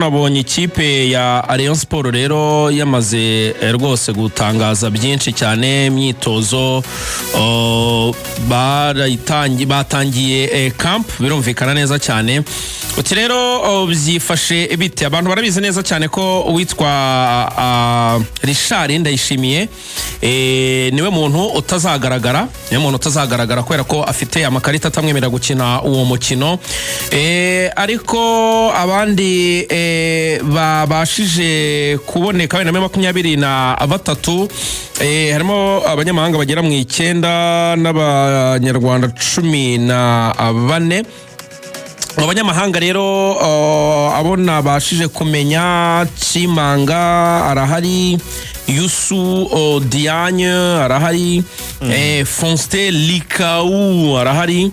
Nabonye ikipe ya Rayon Sport rero yamaze rwose gutangaza byinshi cyane imyitozo batangiye camp birumvikana neza cyane. Uti rero byifashe bite? Abantu barabizi neza cyane ko uwitwa Richard Ndayishimiye niwe muntu utazagaragara kubera ko afite amakarita atamwemerera gukina uwo mukino, ariko abandi babashije kuboneka bene 23 harimo abanyamahanga bagera mu 9 n'abanyarwanda 14. Abanyamahanga rero abona bashije kumenya Chimanga arahari, Yusu Diagne arahari, Fonste Likau arahari,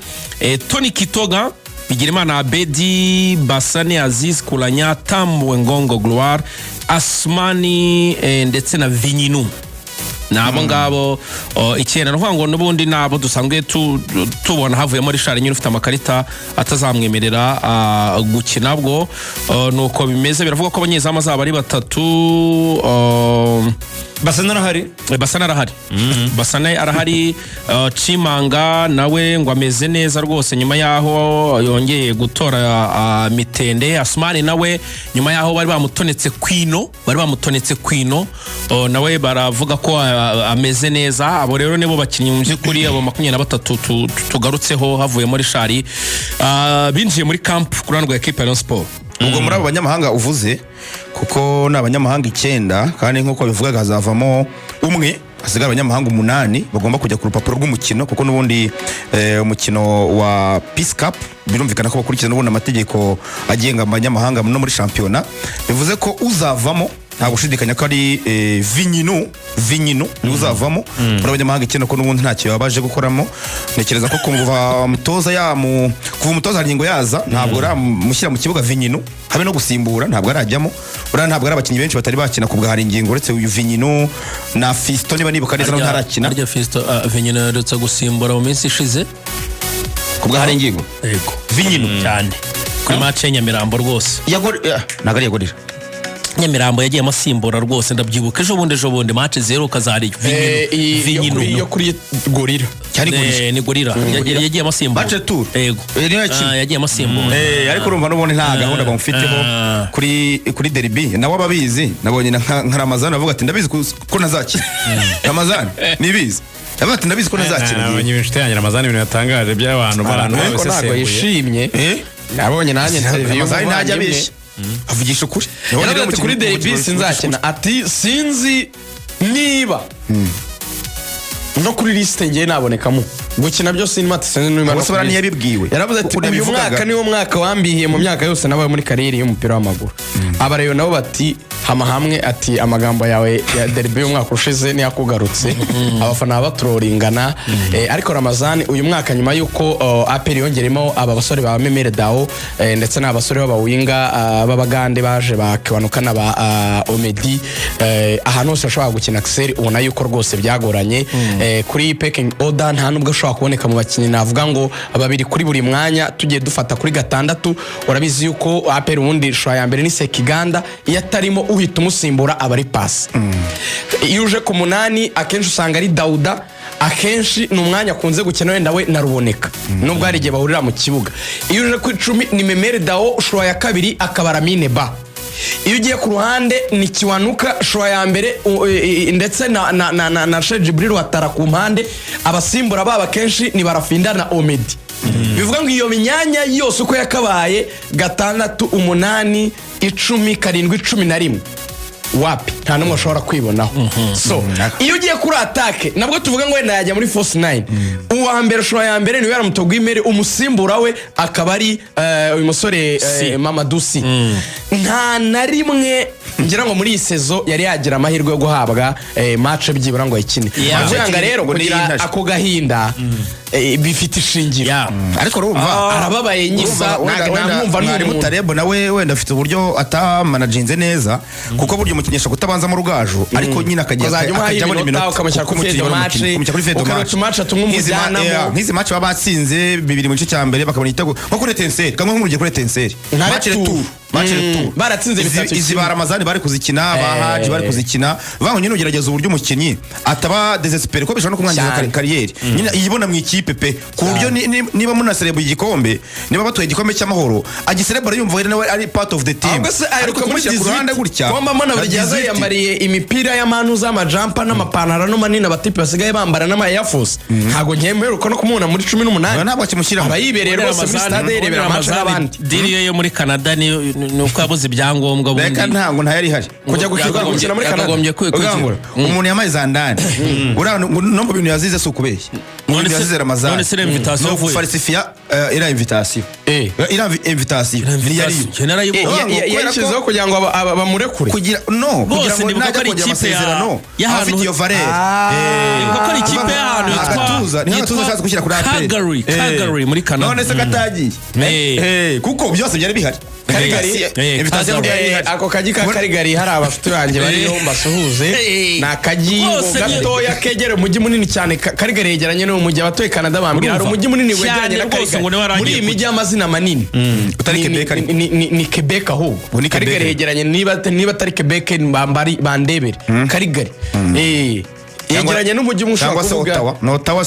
Tony Kitoga, Bigirimana Abedi, Basane Aziz Kulanya, Tambwe Ngongo Gloire, Asmani ndetse na Vinyinu. Nabo ngabo icyenda n'uhango n'ubundi nabo dusanzwe tubona havuye muri Richard nyine ufite amakarita atazamwemerera gukina bwo nuko bimeze. Biravuga ko abanyezamu azaba ari 3. Basane arahari, Chimanga nawe ngo ameze neza rwose nyuma yaho yongeye gutora Mitende. Asmani nawe nyuma yaho bari bamutonetse kwino nawe baravuga ko ameze neza. Abo rero nibo bakinnyi mu by'ukuri abo 23 tugarutseho havuye muri Richard binjiye muri camp kurandwa equipe ya Rayon Sport. Ubwo muri abo banyamahanga uvuze kuko n'abanyamahanga 9 kandi nkuko bivugaga hazavamo umwe, hasigara abanyamahanga 8 bagomba kujya ku rupapuro rw'umukino kuko nubundi umukino wa Peace Cup birumvikana ko bakurikirana n'ubundi amategeko agenga abanyamahanga no muri championnat. Bivuze ko uzavamo nta gushidikanya ko ari Vinyinu ni uzavamo muri abanyamahanga 9 ko nubundi ntacyo yabaje gukoramo. Nekereza ko kuva umutoza haringo yaza ntabwo ramushyira mu kibuga Vinyinu habe no gusimbura, ntabwo arajyamo. Ntabwo ari abakinnyi benshi batari bakina kubwa hari ingingo uretse uyu Vinyinu na Fisto niba nibuka neza ntarakina. Arya Fisto Vinyinu yaretse gusimbura mu minsi ishize kubwa hari ingingo. Yego Vinyinu cyane kuri match ya Nyamirambo rwose ntabwo ari yagorira Nyamirambo yagiye amasimbura rwose ndabyibuka ejo bundi match 0 kazari Vinyinu yo kuri gorira ni gorira yagiye amasimbura match tour. Yego yagiye amasimbura ariko urumva n'ubundi nta gahunda bamufiteho kuri derby nawe ababizi. Nabonye nka Ramazan avuga ati ndabizi ko nazakira. Ramazan nibizi abati ndabizi ko nazakira. Abanye inshuti yanjye Ramazan ibintu yatangaje by'abantu bose ntabwo yishimye. Nabonye nanjye Ramazan ntajya abisha avugisha ukuri. Yarabati kuri derby sinzakina ati sinzi niba no kuri liste ngiye nabonekamo gukina byose ni matse n'imana bose baranyabibwiwe. Yaravuze ati uyu mwaka niwo mwaka wambihiye mu myaka yose nabaye muri kariyeri y'umupira w'amaguru. Abareyo nabo bati hama hamwe ati amagambo yawe ya derby y'umwaka ushize ni yakugarutse abafana batroringana. Ariko Ramazan uyu mwaka nyuma yuko APR yongeremo aba basore ba Memere Dao ndetse n'abasore b'abawinga b'abagande baje bakibanukana ba Omedi ahantu hose ashobora gukina Axel ubona yuko rwose byagoranye. Kuri pecking order nta nubwo ashobora kuboneka mu bakinnyi navuga ngo babiri kuri buri mwanya tugiye dufata kuri 6. Urabizi yuko APR ubundi shwa ya mbere ni Sekiganda yatarimo uhita umusimbura abari pass. Iyo uje ku 8 akenshi usanga ari Dauda, akenshi n'umwanya kunze gukina wenda we naruboneka nubwo ari gihe bahurira mu kibuga. Iyo uje ku 10 ni Memere Dao shwa ya kabiri akabara Mine Ba. Iyo ugiye ku ruhande ni Kiwanuka shwa ya mbere ndetse na Sheikh Jibril watara ku mpande. Abasimbura baba kenshi ni Barafinda na Omedi. Bivuga ngo iyo myanya yose uko yakabaye 6, 8, 10, 7, 11 wapi nta numwe ashobora kwibonaho. So iyo ugiye kuri attack nabwo tuvuga ngo wenda yajya muri force 9 uwa mbere shwa ya mbere ni yaramutogwimere umusimbura we akaba ari uyu musore Mamadusi. Nta na rimwe ngira ngo muri iyi sezo yari yagira amahirwe yo guhabwa match byibura ngo ikine. Avanga rero kugira ako gahinda bifite ishingiro. Ariko urumva arababaye nyisa namwumva n'uri mutarebo nawe wenda afite uburyo atamanaginze neza kuko buryo mukinyesha kutabanza mu rugaju ariko nyine akajya muri minota ukamushyira ku match atumwumujyana nk'izi match baba batsinze 2 mu gice cya mbere bakabona igitego nko kuri Tenseri kamwe nk'umurye kuri Tenseri match retour match retour baratsinze bitatu izi ba Ramazani bari kuzikina ba Haji bari kuzikina vango nyine ugerageza uburyo umukinyi ataba desespere ko bishobora no kumwangiza kariyeri nyine yibona mu ikipe pe ku buryo niba munaserebuye igikombe niba batoye igikombe cy'amahoro agiserebura yumva nawe ari part of the team ahubwo se aheruka muri Ruhande gutya Wamba mbona buri gihe yambariye imipira y'amanu z'amajampa n'amapantaro no manini abatipe basigaye bambara n'ama Air Force ntago nkemeruka no kumubona muri 18 ntabwo kimushyira abayibereye rwose muri stade yirebera amacu n'abandi diri yo muri Canada ni uko yabuze ibyangombwa bundi reka ntabwo ntayari hari kujya gukina muri Canada umuntu yamaye zandani no mu bintu yazize so kubeshya umuntu yazize Ramazani none se invitation yo falsifia ira invitation ira invitation ni yari yashyizeho kugira ngo bamurekure kugira no kugira ngo najya kujya amasezerano afite iyo valeur kuko ari ikipe y'ahantu yitwa ashatse gushyira kuri APR Calgary muri Canada none se katagiye kuko byose byari bihari ako kaji ka Calgary hari abafite banjye bariyo mbasuhuze na kaji gatoya kegere umujyi munini cyane Calgary yegeranye no umujyi abatoye Canada bambira hari umujyi munini wegeranye na Calgary muri imijyi y'amazina manini utari Quebec ni Quebec ahubwo Calgary yegeranye niba atari Quebec bandebere Calgary yegeranye n'umujyi mushaka kuvuga Ottawa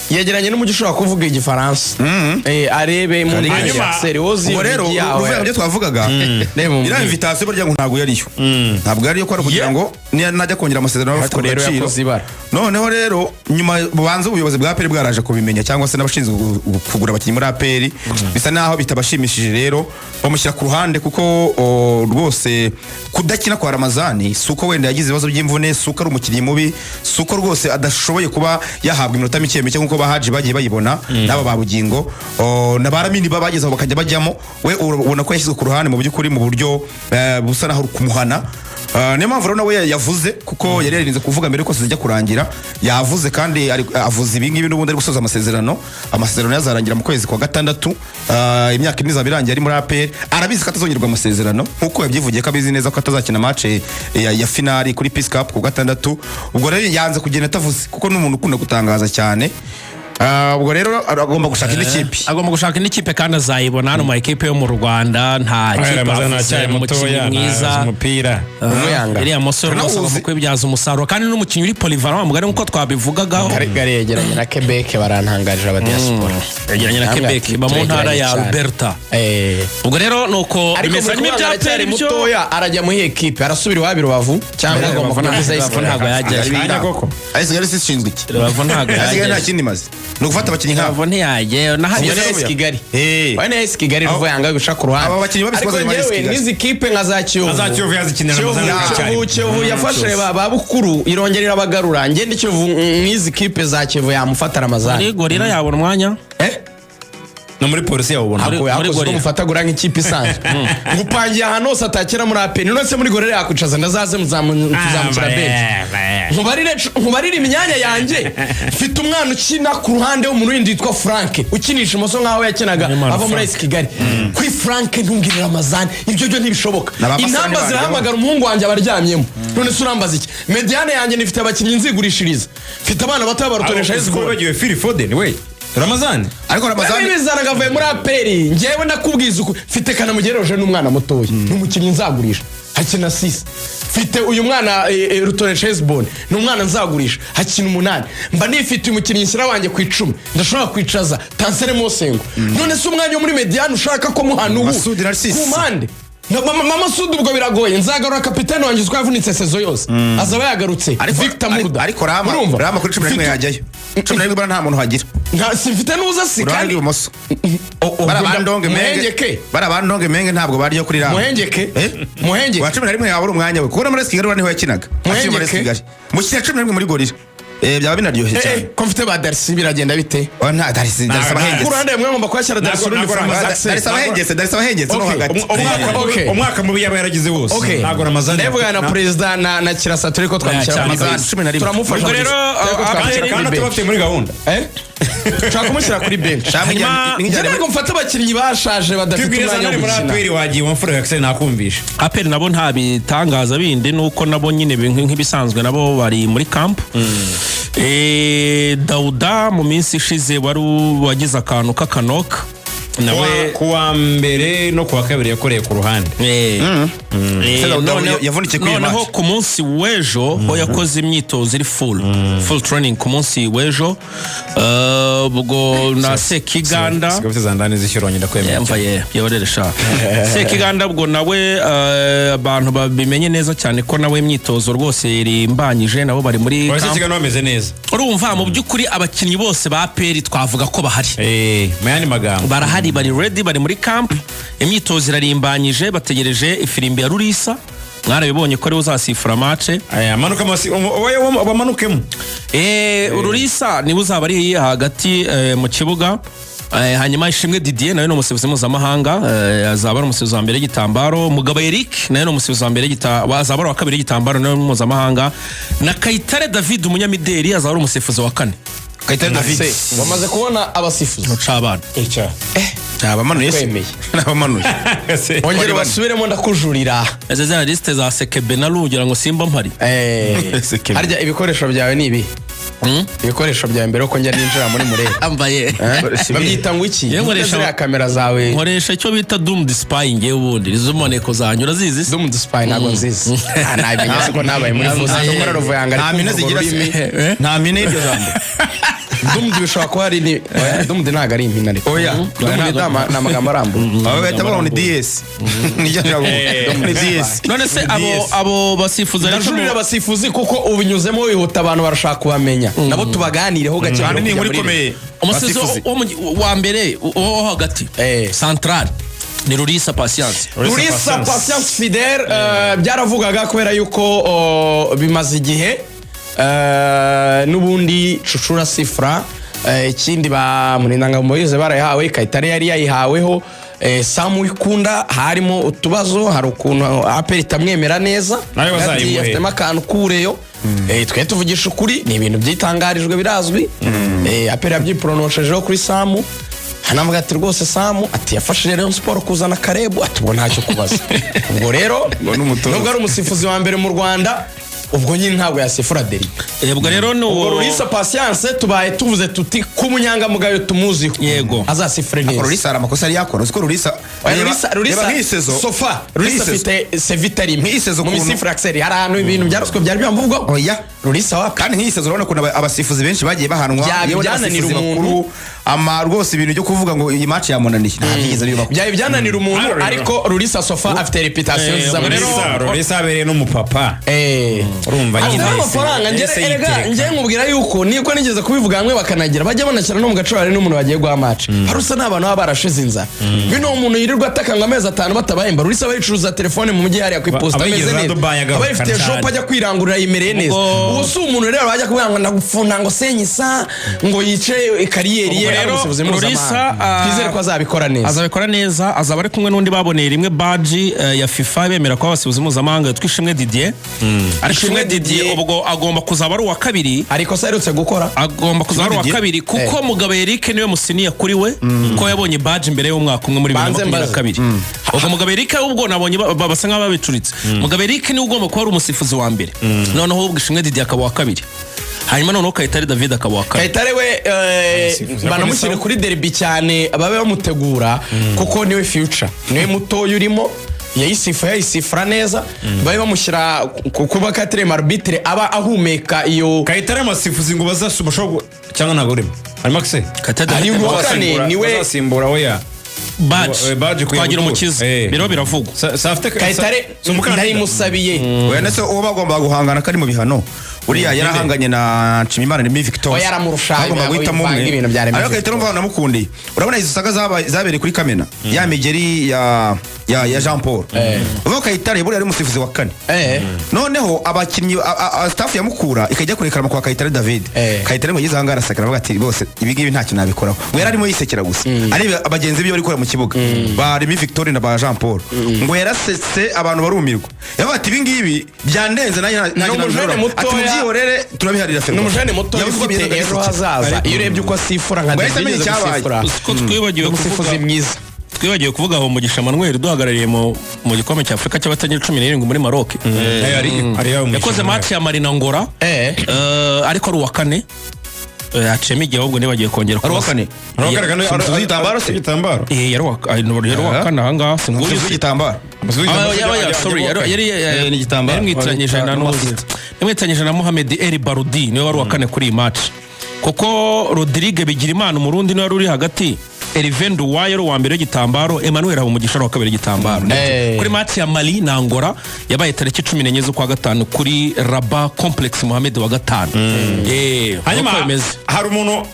yegeranye n'umujyi ushobora kuvuga igifaransa arebe mu seriozi ubwo rero uvuga ibyo twavugaga ira invitation burya ngo ntago yariyo ntabwo yariyo ko ari kugira ngo najya kongera amasezerano afite agaciro noneho rero nyuma bubanze ubuyobozi bwa APR bwaraje kubimenya cyangwa se n'abashinzwe kugura abakinnyi muri APR bisa naho bitabashimishije rero bamushyira ku ruhande kuko rwose kudakina kwa Ramazani suko wenda yagize ibibazo by'imvune suko ari umukinnyi mubi suko rwose adashoboye kuba yahabwa iminota mike nkuko bahaji bagiye bayibona naba babugingo na baramini babageza bakajya bajyamo we ubona ko yashyizwe ku ruhande mu by'ukuri mu buryo busa naho kumuhana niyo mpamvu rero nawe yavuze kuko yari yarinze kuvuga mbere ko zijya kurangira yavuze kandi avuze ibi ngibi n'ubundi ari gusoza amasezerano yazarangira mu kwezi kwa gatandatu imyaka ine izabirangiye ari muri APR arabizi ko atazongerwa amasezerano nkuko yabyivugiye ko abizi neza ko atazakina match ya finali kuri Peace Cup ku gatandatu ubwo rero yanze kugenda atavuze kuko n'umuntu ukunda gutangaza cyane ubwo rero agomba gushaka indi kipe kandi azayibona hano mu ekipe yo mu Rwanda nta kipe afite umukinnyi mwiza umupira iriya musore rwose agomba kwibyaza umusaruro kandi n'umukinnyi uri polyvalent mugari nkuko twabivugagaho Calgary yegeranye na Quebec barantangarije aba diaspora yegeranye na Quebec ba mu ntara ya Alberta ubwo rero nuko bimeze nk'ibyateri mutoya arajya mu ekipe arasubira iwabo Rubavu cyangwa agomba kunagiza ntabwo yagera ayisigaye sishinzwe iki Rubavu ntabwo yagera nta kindi maze no gufata abakinnyi nk'abo ntiyaje nahanye Kigali wene Kigali ruvo yanga gushaka uruhande aba bakinnyi babisikoze muri Kigali n'izi kipe nka za Kiyovu yazikinira Ramazani Kiyovu yafashe babukuru irongerera abagarura ngende Kiyovu n'izi kipe za Kiyovu yamufata Ramazani Gorira yabona umwanya no muri polisi yawubona yakoze umufatagura nk'ikipe isanzwe ngupangiye ahantu hose atakira muri APR none se muri Gorira yakwicaza ndazaze muzamukira bench nkubarire imyanya yanjye mfite umwana ukina ku ruhande w'umuntu windi witwa Frank ukinisha imoso nkaho yakinaga ava muri Kigali kuri Frank ntungirira Ramazani ibyo byo ntibishoboka intamba zirahamagara umuhungu wanjye abaryamyemo none se urambaza iki mediane yanjye nifite abakinnyi nzigurishiriza mfite abana bato barutoresha Hezbollah bagiye Phil Foden we Ramazani ariko Ramazani bizanaga avuye muri APR ngewe ndakubwiza uko mfite kanamugereje n'umwana mutoya n'umukinnyi nzagurisha hakina 6 mfite uyu mwana rutoresha Hezbollah n'umwana nzagurisha hakina 8 mba nifite umukinnyi nsira wanjye ku 10 ndashobora kwicaza Tansere Mosengo none se umwanya muri mediane ushaka ko muhana ubu kumande Mama Sudu ubwo biragoye nzagarura kapiteni wanjye uzwa yavunitse sezo yose azaba yagarutse Victor Muda ariko Rama kuri 11 yajyayo 11 bara nta muntu hagira nta simfite nuza sikandi ibumoso barabandonge menge ntabwo bari yo kuri Rama muhengeke wa 11 yabura umwanya we kuko muri Kigali niho yakinaga mu kina 11 muri Gorira byaba binaryoshye cyane ko mfite ba Darcy biragenda bite nta Darcy abahengetse kurande mwe ngomba kwashyira Darcy urundi Darcy abahengetse no hagati umwaka mubi yaba yaragize wose ntago Ramazani ndavuga na president na Kirasa turi ko twamushyira Ramazani turamufasha rero kandi tubafite muri gahunda nshaka kumushyira kuri bench ntabwo mfata abakinnyi bashaje badafite umwanya wo gukina APR wagiye wamfura yakse nakumvisha APR nabo nta bitangaza bindi nuko nabo nyine nk'ibisanzwe nabo bari muri camp Dauda mu minsi ishize wari wagize akantu k'akanoka nawe kuwa mbere no kuwa kabiri yakoreye ku ruhande. yavunikiye kuri iyi noneho match. ku munsi w'ejo ho yakoze imyitozo iri full training ku munsi w'ejo ubwo na Sekiganda Sigafite za ndani zishyiranye ndakwemera. yamvaye yabarere sha Sekiganda ubwo nawe abantu babimenye neza cyane ko nawe imyitozo rwose irimbanyije nabo bari muri Wese kigano bameze neza. urumva mu by'ukuri abakinnyi bose ba APR twavuga ko bahari Mayani magambo. barahari bari ready bari muri camp imyitozo irarimbanyije bategereje ifirimbi ya Rurisa mwarabibonye ko ari uzasifura match Manuka masi bamanukemo. Rurisa niwe uzaba ari hagati mu kibuga hanyuma Ishimwe Didier nawe ni umusifuzi mpuzamahanga azaba ari umusifuzi wa mbere y'igitambaro Mugabo Eric nawe ni umusifuzi wa mbere azaba ari wa kabiri y'igitambaro nawe mpuzamahanga na Kayitare David umunyamideli azaba ari umusifuzi wa kane. Kayitare David bamaze kubona abasifuzi Mucabana abamanuye Twemeye. n'abamanuye ongera basubiremo ndakujurira eze zana liste za Sekebe na Rugira ngo simba mpari Sekebe. Harya ibikoresho byawe ni ibi ibikoresho byawe mbere uko njya ninjira muri murebe ambaye babyita ngo iki Yewe nkoresha- ziriya kamera zawe nkoresha icyo bita Doom Spy ngewe ubundi izo maneko zanyu urazizi se Doom Spy ntabwo nzizi ntabwo ko nabaye muri fuzi ngora ruvuyanga nta mine zigira se nta mine y'iryo jambo Doom bishobora kuba ari ni Doom ntabwo ari impina ariko Oya. Doom ni amagambo arambuye aba bahita babona DS nijya njabo ni DS none se abo basifuza rero ndajurira abasifuzi kuko ubinyuzemo wihuta abantu barashaka kubamenya nabo tubaganireho gake cyane ni inkuru ikomeye umusifuzi wa mbere wo hagati central ni Rurisa Patience Rurisa Patience Fidel byaravugaga kubera yuko bimaze igihe n'ubundi Cucura Sifra ikindi ba Murinanga Moise barayahawe Kayitare yari yayihaweho Samu Wikunda harimo utubazo hari ukuntu APR itamwemera neza afitemo akantu kureyo twe tuvugisha ukuri ni ibintu byitangarijwe birazwi APR yabyipronoshejeho kuri Samu hanavuga ati rwose Samu ati yafashije Rayon Sport kuzana Karebu ati ubwo ntacyo kubaza ubwo rero nubwo ari umusifuzi wa mbere mu Rwanda ubwo nyine ntabwo yasifura Deri ubwo rero ni ubwo Rurisa Patience tubaye tuvuze tuti ku munyangamugayo tumuziho yego azasifure neza Rurisa hari amakosa yari yakora uziko Rurisa Rurisa Sofa Rurisa afite sevitari mu misifura Axel hari ahantu ibintu byaruswe byari byamvuga oya Rurisa wa kandi nk'isezo urabona ko abasifuzi benshi bagiye bahanwa yewe n'abasifuzi bakuru rwose ibintu byo kuvuga ngo iyi match yamunaniye ntabyigize bibaho byari byananira umuntu ariko Rurisa Sofa afite reputation nziza muri Rurisa abereye n'umupapa urumva nyine amafaranga njye nkubwira yuko niko nigeze kubivuga hamwe bakanagira bajya banashyira no mu gace hari n'umuntu bagiye guha match harusa n'abantu baba barashize inzara bino umuntu yirirwa atakanga amezi 5 batabahemba Rurisa bayicuruza telefone mu mujyi hariya ku iposta ameze neza abayifite shop ajya kwirangurira yimereye neza uwo si umuntu rero bajya kubwira ngo ndagufunda ngo senyisa ngo yice kariyeri ye Rurisa twizere ko azabikora neza azaba ari kumwe n'undi baboneye rimwe badge ya FIFA bemera ko abasifuzi mpuzamahanga twishimwe Didier ariko Ishimwe Didier ubwo agomba kuzaba ari uwa kabiri ariko sarutse gukora agomba kuzaba ari uwa kabiri kuko Mugabo Eric niwe musiniya kuri we ko yabonye badge imbere y'umwaka umwe muri 2022 ubwo Mugabo Eric ubwo nabonye basa nk'ababicuritse Mugabo Eric niwe ugomba kuba ari umusifuzi wa mbere noneho ubwo Ishimwe Didier akaba wa kabiri hanyuma noneho Kayitare David akaba wa kabiri Kayitare we banamushyire kuri derby cyane ababe bamutegura kuko niwe future niwe muto urimo yayisifura neza babe bamushyira kuba Kayitare arbitre aba ahumeka iyo Kayitare amasifuzi ngo bazasubasho cyangwa nagurimo harimo akse ari wakane niwe asimbura oya badge twagira umukiza biro biravugwa Kayitare ndayimusabiye oya nese uwo bagomba guhangana kari mu bihano uriya yarahanganye na Nshimiyimana Remy Victor agomba guhitamo umwe ariko Kayitare umva namukundiye urabona izo saga zabereye kuri Kamena ya migeri ya Jean Paul uvuga Kayitare buri ari umusifuzi wa kane noneho abakinnyi staff ya Mukura ikajya kurekarama kwa Kayitare David Kayitare ngo yize hangara sakara avuga ati bose ibingibi ntacyo nabikoraho we yararimo yisekera gusa ari abagenzi biyo bari gukora mu kibuga ba Remy Victor na ba Jean Paul ngo yarasetse abantu barumirwa yavuga ati ibingibi byandenze nanjye ati mubyihorere turabiharira ferwa n'umujene muto ufite ejo hazaza iyo urebye uko asifura nka David gusifura ko twibagiwe kuvuga aho Mugisha Manuel duhagarariye mu gikombe cya Afrika cy'abatangira 17 muri Maroc yakoze match ya Marina Ngora ariko ari uwa kane aciyemo igihe ahubwo nibagiye kongera ari uwa kane umusifuzi w'igitambaro se igitambaro yari uwa kane ahangaha umusifuzi w'igitambaro yari mwitanyije na Mohamed El Baroudi niwe wari uwa kane kuri iyi match kuko Rodrigue Bigirimana umurundi niwe wari uri hagati Eriven Duwaye wa mbere w'igitambaro Emmanuel Habumugisha wa kabiri w'igitambaro kuri match ya Mali na Angola yabaye tariki 14 z'ukwa gatanu kuri Rabat Complex Mohamed wa gatanu hanyuma hari umuntu